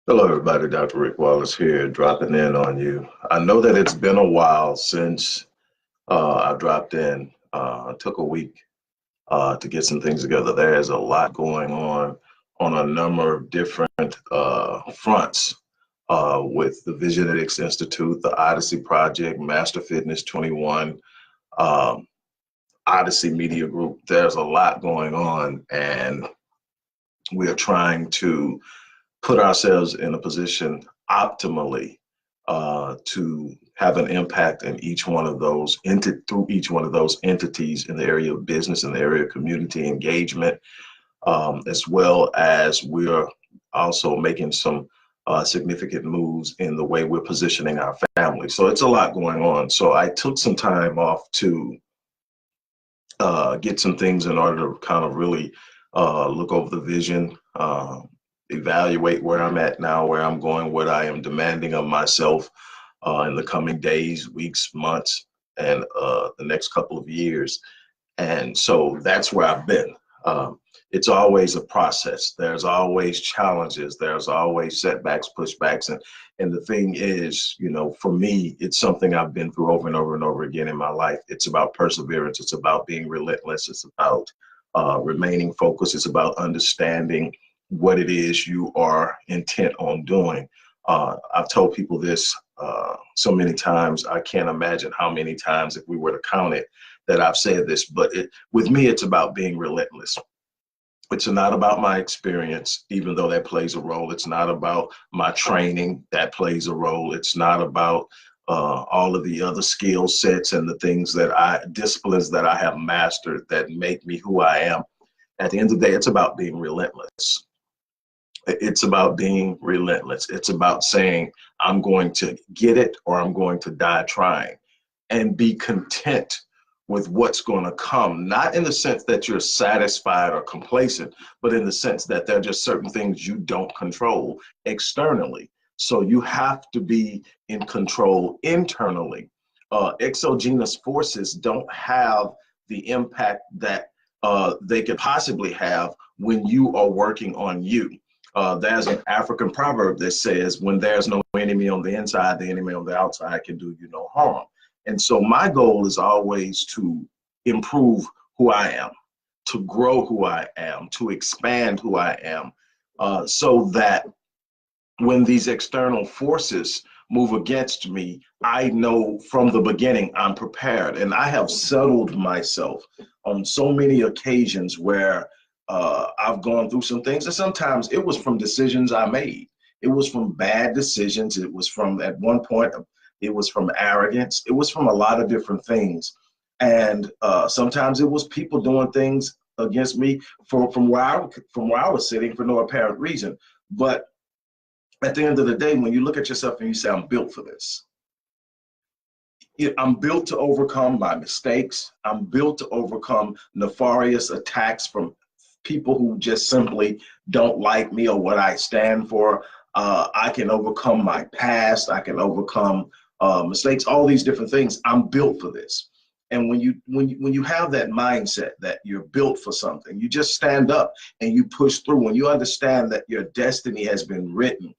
Hello, everybody. Dr. Rick Wallace here, dropping in on you. I know that it's been a while since I dropped in. I took a week to get some things together. There is a lot going on a number of different fronts with the Visionetics Institute, the Odyssey Project, Master Fitness 21, um, Odyssey Media Group. There's a lot going on, and we are trying to put ourselves in a position optimally to have an impact in each one of those through each one of those entities in the area of business, in the area of community engagement, as well as we're also making some significant moves in the way we're positioning our family. So it's a lot going on. So I took some time off to get some things in order to kind of really look over the vision, evaluate where I'm at now, where I'm going, what I am demanding of myself in the coming days, weeks, months, and the next couple of years. And so that's where I've been. It's always a process. There's always challenges. There's always setbacks, pushbacks. And the thing is, for me, it's something I've been through over and over and over again in my life. It's about perseverance. It's about being relentless. It's about remaining focused. It's about understanding what it is you are intent on doing. I've told people this so many times, I can't imagine how many times, if we were to count it, that I've said this, but with me, it's about being relentless. It's not about my experience, even though that plays a role. It's not about my training, that plays a role. It's not about all of the other skill sets and the disciplines that I have mastered that make me who I am. At the end of the day, it's about being relentless. It's about being relentless. It's about saying, I'm going to get it or I'm going to die trying, and be content with what's going to come, not in the sense that you're satisfied or complacent, but in the sense that there are just certain things you don't control externally. So you have to be in control internally. Exogenous forces don't have the impact that they could possibly have when you are working on you. There's an African proverb that says, when there's no enemy on the inside, the enemy on the outside can do you no harm. And so my goal is always to improve who I am, to grow who I am, to expand who I am, so that when these external forces move against me, I know from the beginning I'm prepared. And I have settled myself on so many occasions where I've gone through some things, and sometimes it was from decisions I made. It was from bad decisions. It was from, at one point, it was from arrogance. It was from a lot of different things. And sometimes it was people doing things against me from where I was sitting for no apparent reason. But at the end of the day, when you look at yourself and you say, I'm built for this. I'm built to overcome my mistakes. I'm built to overcome nefarious attacks from people who just simply don't like me or what I stand for. I can overcome my past. I can overcome mistakes, all these different things. I'm built for this. And when you have that mindset that you're built for something, you just stand up and you push through. When you understand that your destiny has been written,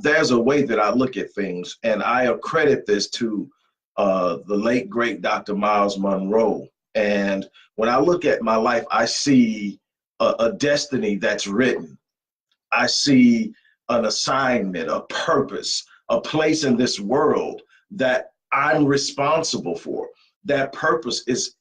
there's a way that I look at things, and I accredit this to the late great Dr. Miles Monroe. And when I look at my life, I see a destiny that's written. I see an assignment, a purpose, a place in this world that I'm responsible for. That purpose is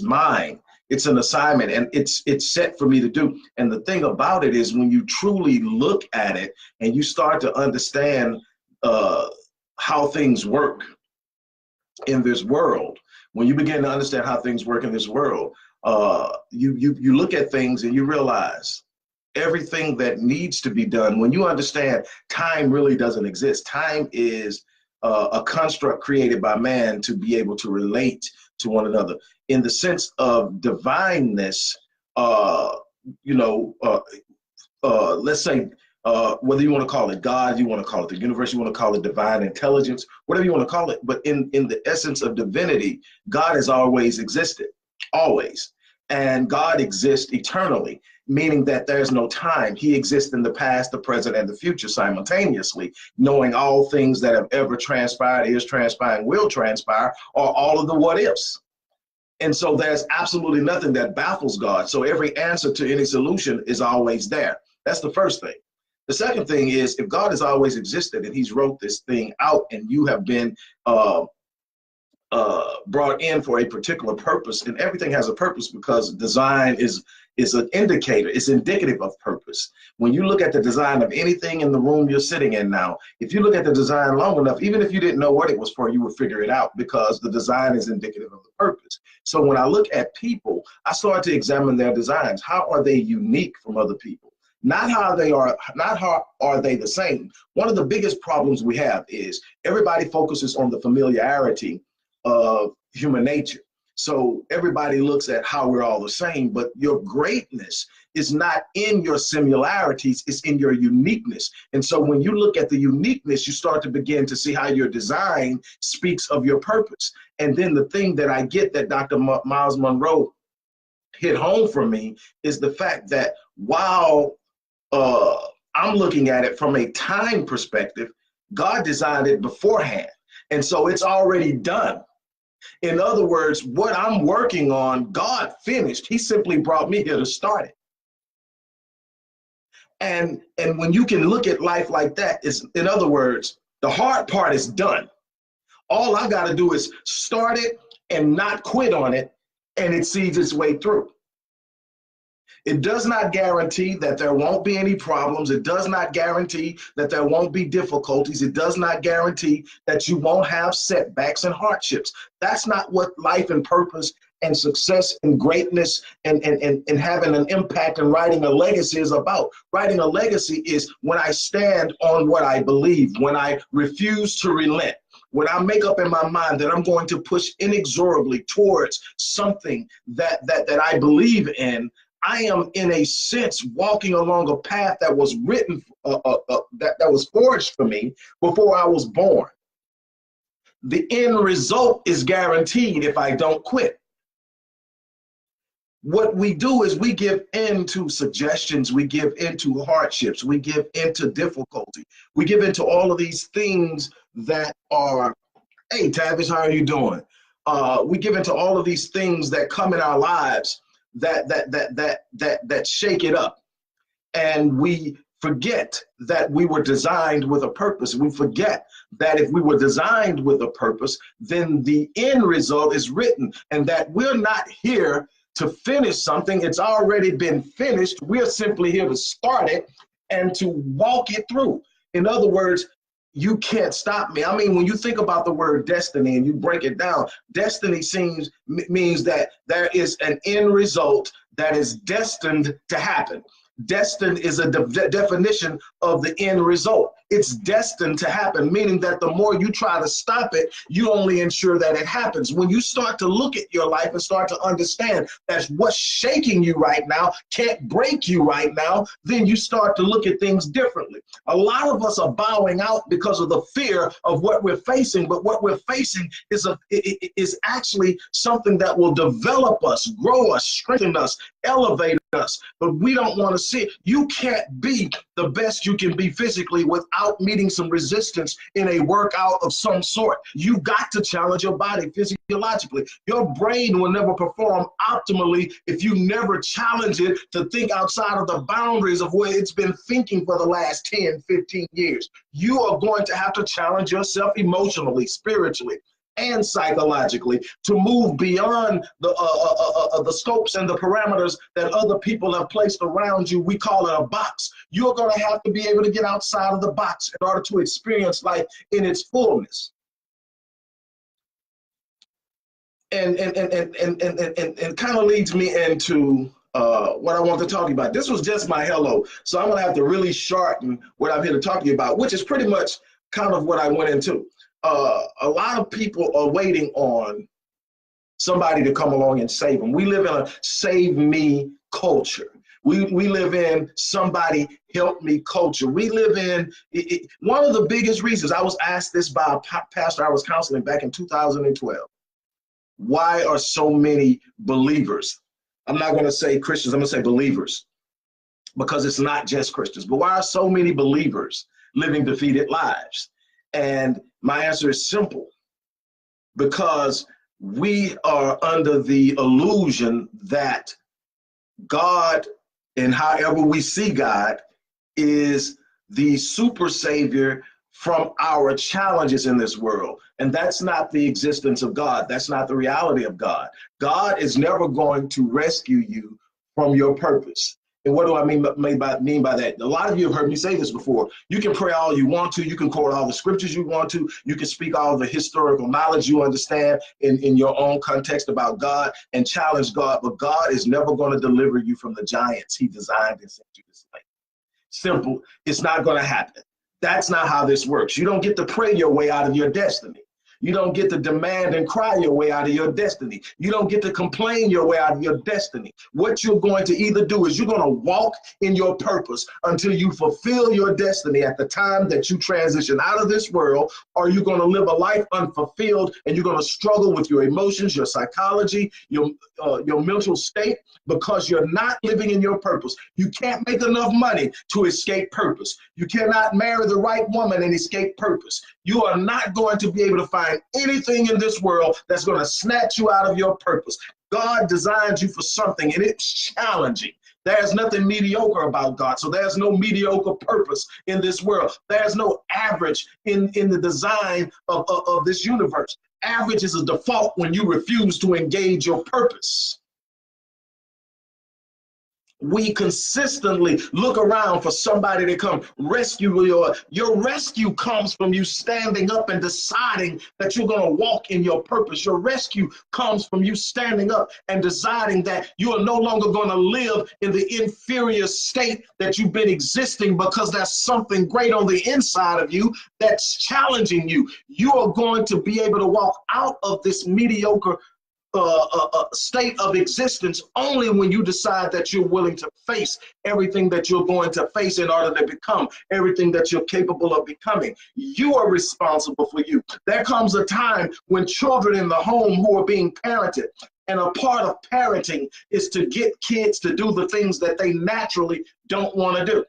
mine. It's an assignment, and it's set for me to do. And the thing about it is, when you truly look at it and you start to understand how things work in this world, when you begin to understand how things work in this world, you look at things and you realize everything that needs to be done. When you understand time really doesn't exist. Time is a construct created by man to be able to relate to one another. In the sense of divineness, let's say, whether you want to call it God, you want to call it the universe, you want to call it divine intelligence, whatever you want to call it. But in the essence of divinity, God has always existed, always. And God exists eternally, meaning that there's no time. He exists in the past, the present, and the future simultaneously, knowing all things that have ever transpired, is transpiring, will transpire, or all of the what ifs. And so there's absolutely nothing that baffles God. So every answer to any solution is always there. That's the first thing. The second thing is, if God has always existed and he's wrote this thing out and you have been brought in for a particular purpose, and everything has a purpose because design is an indicator, it's indicative of purpose. When you look at the design of anything in the room you're sitting in now, if you look at the design long enough, even if you didn't know what it was for, you would figure it out because the design is indicative of the purpose. So when I look at people, I start to examine their designs. How are they unique from other people? Not how are they the same. One of the biggest problems we have is everybody focuses on the familiarity of human nature. So everybody looks at how we're all the same, but your greatness is not in your similarities, it's in your uniqueness. And so when you look at the uniqueness, you start to begin to see how your design speaks of your purpose. And then the thing that I get that Dr. Miles Monroe hit home for me is the fact that while I'm looking at it from a time perspective, God designed it beforehand. And so it's already done. In other words, what I'm working on, God finished. He simply brought me here to start it. And when you can look at life like that, is, in other words, the hard part is done. All I got to do is start it and not quit on it, and it sees its way through. It does not guarantee that there won't be any problems. It does not guarantee that there won't be difficulties. It does not guarantee that you won't have setbacks and hardships. That's not what life and purpose and success and greatness and having an impact and writing a legacy is about. Writing a legacy is when I stand on what I believe, when I refuse to relent, when I make up in my mind that I'm going to push inexorably towards something that I believe in. I am, in a sense, walking along a path that was written, that was forged for me before I was born. The end result is guaranteed if I don't quit. What we do is we give in to suggestions, we give into hardships, we give into difficulty, we give into all of these things that are, hey, Tavish, how are you doing? We give into all of these things that come in our lives that shake it up, and we forget that we were designed with a purpose. We forget that if we were designed with a purpose, then the end result is written, and that we're not here to finish something. It's already been finished. We're simply here to start it and to walk it through. In other words, you can't stop me. I mean, when you think about the word destiny and you break it down, destiny means that there is an end result that is destined to happen. Destined is a definition of the end result. It's destined to happen, meaning that the more you try to stop it, you only ensure that it happens. When you start to look at your life and start to understand that what's shaking you right now can't break you right now, then you start to look at things differently. A lot of us are bowing out because of the fear of what we're facing, but what we're facing is actually something that will develop us, grow us, strengthen us, elevate us, but we don't want to see it. You can't be the best you can be physically without meeting some resistance in a workout of some sort. You got to challenge your body physiologically. Your brain will never perform optimally if you never challenge it to think outside of the boundaries of where it's been thinking for the last 10, 15 years. You are going to have to challenge yourself emotionally, spiritually, and psychologically to move beyond the scopes and the parameters that other people have placed around you. We call it a box. You're going to have to be able to get outside of the box in order to experience life in its fullness. And kind of leads me into what I want to talk about. This was just my hello, so I'm going to have to really shorten what I'm here to talk to you about, which is pretty much kind of what I went into. A lot of people are waiting on somebody to come along and save them. We live in a save me culture. We live in somebody help me culture. We live in, one of the biggest reasons, I was asked this by a pastor I was counseling back in 2012. Why are so many believers I'm not going to say Christians, I'm going to say believers, because it's not just Christians. But why are so many believers living defeated lives? And my answer is simple: because we are under the illusion that God, and however we see God, is the super savior from our challenges in this world. And that's not the existence of God. That's not the reality of God. God is never going to rescue you from your purpose. And what do I mean by that? A lot of you have heard me say this before. You can pray all you want to. You can quote all the scriptures you want to. You can speak all the historical knowledge you understand in your own context about God and challenge God. But God is never going to deliver you from the giants he designed and sent you to slay. Simple. It's not going to happen. That's not how this works. You don't get to pray your way out of your destiny. You don't get to demand and cry your way out of your destiny. You don't get to complain your way out of your destiny. What you're going to either do is you're going to walk in your purpose until you fulfill your destiny at the time that you transition out of this world, or you're going to live a life unfulfilled and you're going to struggle with your emotions, your psychology, your mental state, because you're not living in your purpose. You can't make enough money to escape purpose. You cannot marry the right woman and escape purpose. You are not going to be able to find anything in this world that's going to snatch you out of your purpose. God designed you for something, and it's challenging. There's nothing mediocre about God, so there's no mediocre purpose in this world. There's no average in the design of this universe. Average is a default when you refuse to engage your purpose. We consistently look around for somebody to come rescue you. Your rescue comes from you standing up and deciding that you're going to walk in your purpose. Your rescue comes from you standing up and deciding that you are no longer going to live in the inferior state that you've been existing, because there's something great on the inside of you that's challenging you. You are going to be able to walk out of this mediocre state of existence only when you decide that you're willing to face everything that you're going to face in order to become everything that you're capable of becoming. You are responsible for you. There comes a time when children in the home who are being parented, and a part of parenting is to get kids to do the things that they naturally don't want to do.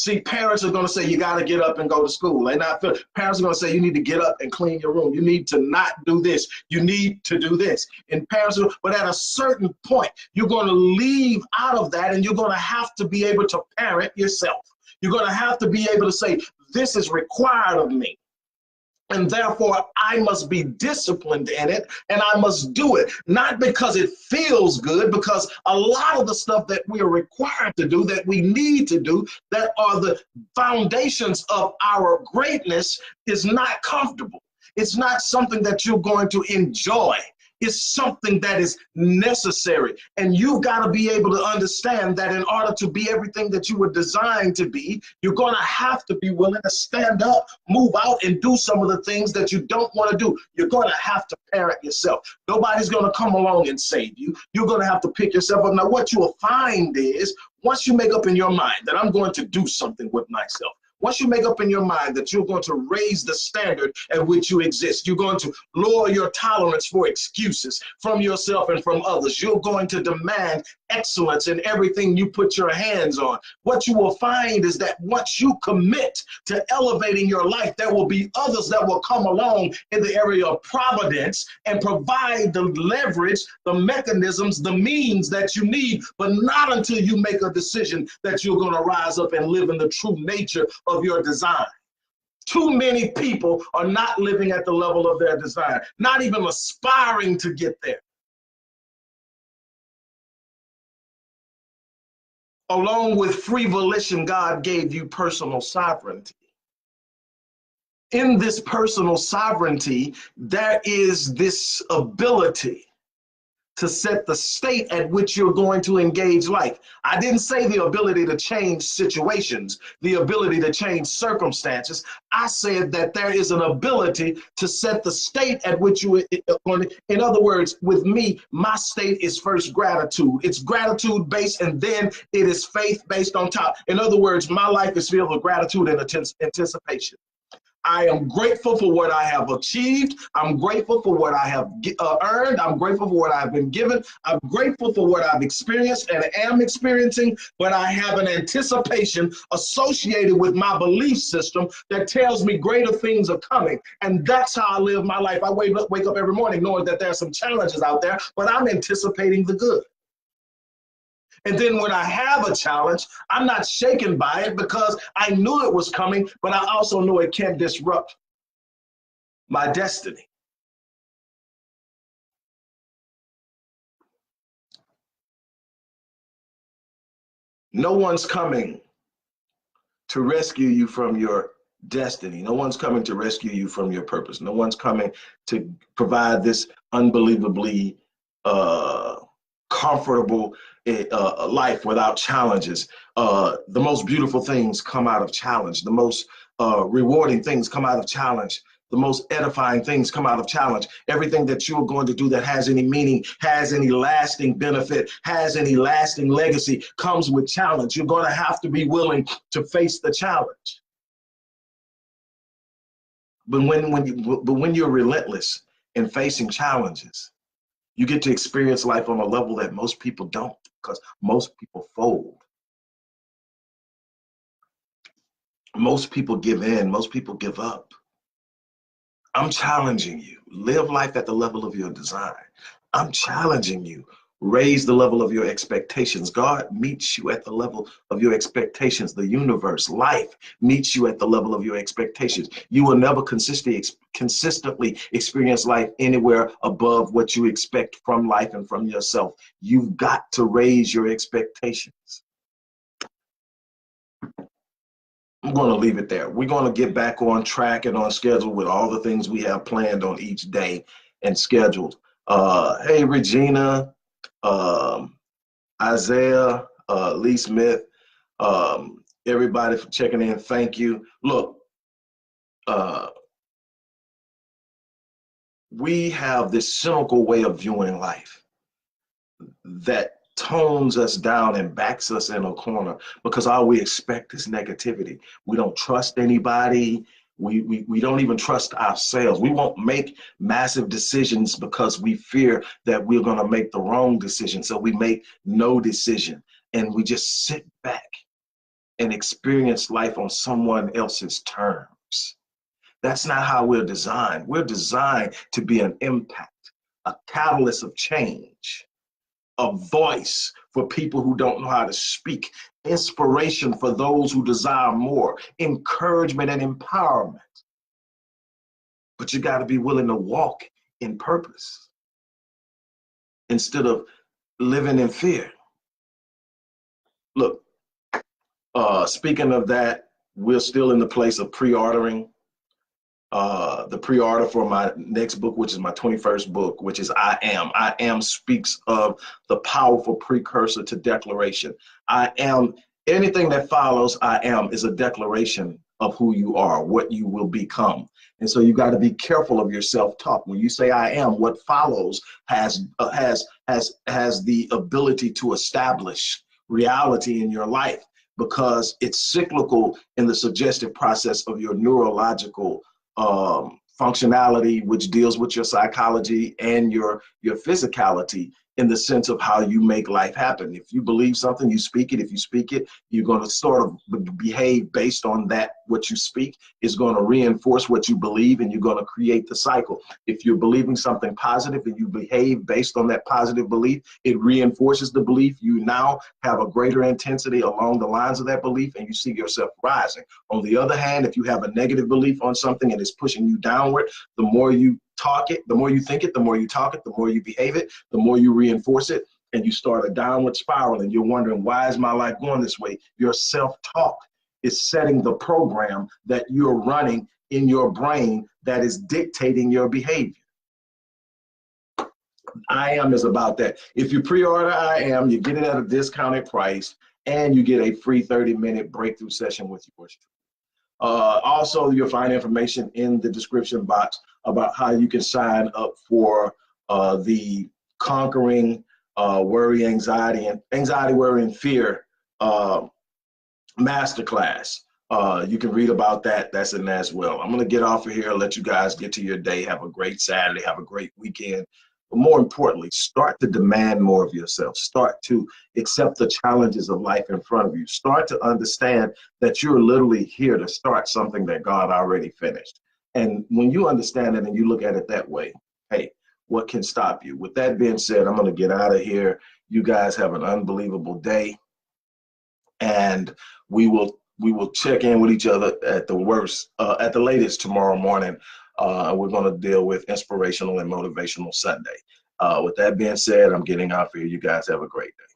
See, parents are going to say, you got to get up and go to school. Parents are going to say, you need to get up and clean your room. You need to not do this. You need to do this. And but at a certain point, you're going to leave out of that, and you're going to have to be able to parent yourself. You're going to have to be able to say, this is required of me, and therefore I must be disciplined in it, and I must do it, not because it feels good, because a lot of the stuff that we are required to do, that we need to do, that are the foundations of our greatness, is not comfortable. It's not something that you're going to enjoy. It's something that is necessary. And you've got to be able to understand that in order to be everything that you were designed to be, you're going to have to be willing to stand up, move out, and do some of the things that you don't want to do. You're going to have to parent yourself. Nobody's going to come along and save you. You're going to have to pick yourself up. Now, what you will find is, once you make up in your mind that I'm going to do something with myself, once you make up in your mind that you're going to raise the standard at which you exist, you're going to lower your tolerance for excuses from yourself and from others. You're going to demand excellence in everything you put your hands on. What you will find is that once you commit to elevating your life, there will be others that will come along in the area of providence and provide the leverage, the mechanisms, the means that you need, but not until you make a decision that you're going to rise up and live in the true nature of your design. Too many people are not living at the level of their design, not even aspiring to get there. Along with free volition, God gave you personal sovereignty. In this personal sovereignty, there is this ability to set the state at which you're going to engage life. I didn't say the ability to change situations, the ability to change circumstances. I said that there is an ability to set the state at which you are going to. In other words, with me, my state is first gratitude. It's gratitude based, and then it is faith based on top. In other words, my life is filled with gratitude and anticipation. I am grateful for what I have achieved. I'm grateful for what I have earned. I'm grateful for what I've been given. I'm grateful for what I've experienced and am experiencing, but I have an anticipation associated with my belief system that tells me greater things are coming. And that's how I live my life. I wake up every morning knowing that there are some challenges out there, but I'm anticipating the good. And then when I have a challenge, I'm not shaken by it because I knew it was coming, but I also know it can't disrupt my destiny. No one's coming to rescue you from your destiny. No one's coming to rescue you from your purpose. No one's coming to provide this unbelievably comfortable life without challenges. The most beautiful things come out of challenge. The most rewarding things come out of challenge. The most edifying things come out of challenge. Everything that you're going to do that has any meaning, has any lasting benefit, has any lasting legacy comes with challenge. You're going to have to be willing to face the challenge. But when you're relentless in facing challenges, you get to experience life on a level that most people don't, because most people fold. Most people give in. Most people give up. I'm challenging you. Live life at the level of your design. I'm challenging you. Raise the level of your expectations. God meets you at the level of your expectations. The universe, life meets you at the level of your expectations. You will never consistently experience life anywhere above what you expect from life and from yourself. You've got to raise your expectations. I'm going to leave it there. We're going to get back on track and on schedule with all the things we have planned on each day and scheduled. Hey, Regina. Isaiah, Lee Smith, everybody for checking in. Thank you. Look, we have this cynical way of viewing life that tones us down and backs us in a corner because all we expect is negativity. We don't trust anybody. We don't even trust ourselves. We won't make massive decisions because we fear that we're going to make the wrong decision. So we make no decision and we just sit back and experience life on someone else's terms. That's not how we're designed. We're designed to be an impact, a catalyst of change, a voice for people who don't know how to speak, inspiration for those who desire more, encouragement and empowerment. But you got to be willing to walk in purpose instead of living in fear. Look, speaking of that, we're still in the place of pre-ordering. The pre-order for my next book, which is my 21st book, which is I Am. I Am speaks of the powerful precursor to declaration. I am, anything that follows I am is a declaration of who you are, what you will become. And so you got to be careful of your self-talk. When you say I am, what follows has the ability to establish reality in your life because it's cyclical in the suggestive process of your neurological functionality, which deals with your psychology and your physicality in the sense of how you make life happen. If you believe something, you speak it. If you speak it, you're going to sort of behave based on that. What you speak is going to reinforce what you believe, and you're going to create the cycle. If you're believing something positive and you behave based on that positive belief, it reinforces the belief. You now have a greater intensity along the lines of that belief, and you see yourself rising. On the other hand, if you have a negative belief on something and it's pushing you downward, the more you talk it, the more you think it, the more you talk it, the more you behave it, the more you reinforce it, and you start a downward spiral, and you're wondering, why is my life going this way? Your self-talk is setting the program that you're running in your brain that is dictating your behavior. I Am is about that. If you pre-order I Am, you get it at a discounted price, and you get a free 30-minute breakthrough session with yours. Also, you'll find information in the description box about how you can sign up for the Conquering Worry, Anxiety, Worry, and Fear masterclass. You can read about that. That's in there as well. I'm going to get off of here, let you guys get to your day. Have a great Saturday. Have a great weekend. But more importantly, start to demand more of yourself. Start to accept the challenges of life in front of you. Start to understand that you're literally here to start something that God already finished. And when you understand it and you look at it that way, hey, what can stop you? With that being said, I'm going to get out of here. You guys have an unbelievable day, and we will check in with each other at the latest tomorrow morning. We're going to deal with inspirational and motivational Sunday. With that being said, I'm getting off here. You guys have a great day.